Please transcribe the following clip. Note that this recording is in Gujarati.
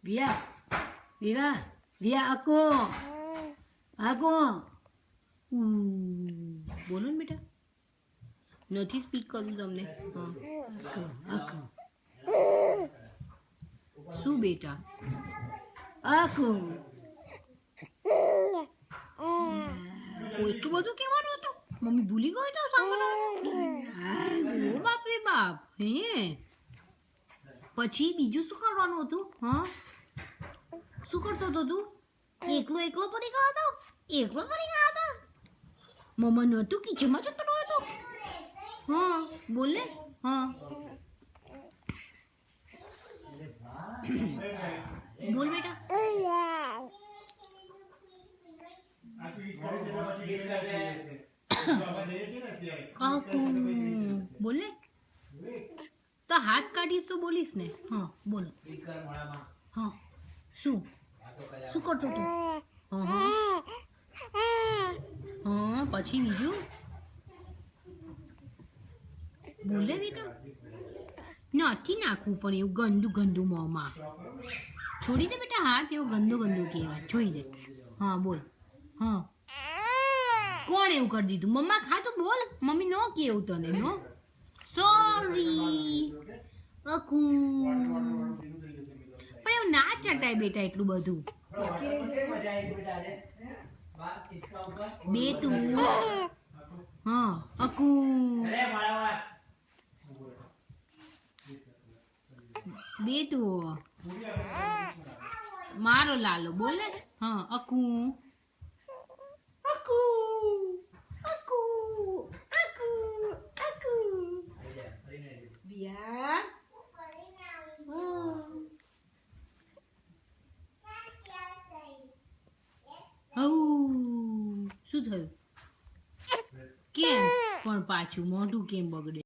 વિયા વિવા વિયા આકો આકો બોલો ને બેટા નથી સ્પીક કર્યું તમને આકો શું બેટા આકો એટલું બધું કહેવાનું હતું મમ્મી ભૂલી ગઈ તો સાંભળવાનું બાપ રે બાપ હે પછી બીજું શું કરવાનું હતું હા શું કરતો હતો તું એકલો એકલો પડી ગયો હતો એકલો પડી ગયો હતો મમ્મા નહોતું કિચનમાં જતો રહ્યો હતો હા બોલ ને હા બોલ બેટા બોલ ને તો હાથ કાઢીશ તો બોલીશ ને હા બોલો હા શું શું કરતો તું હા પછી બીજું બોલે બેટા નથી નાખવું પણ એવું ગંદુ ગંદુ મોંમાં છોડી દે બેટા હાથ એવું ગંદુ ગંદુ કહેવાય છોડી દે હા બોલ હા કોણ એવું કરી દીધું મમ્મા ખા તો બોલ મમ્મી નો કે એવું તને નો સોરી અકુ પણ એવું ના ચટાય બેટા એટલું બધું બે તું હા અકુ બે તું મારો લાલો બોલે હા અકુ અકુ અકુ અકુ અકુ વિયા શું થયું કેમ પણ પાછું મોઢું કેમ બગડે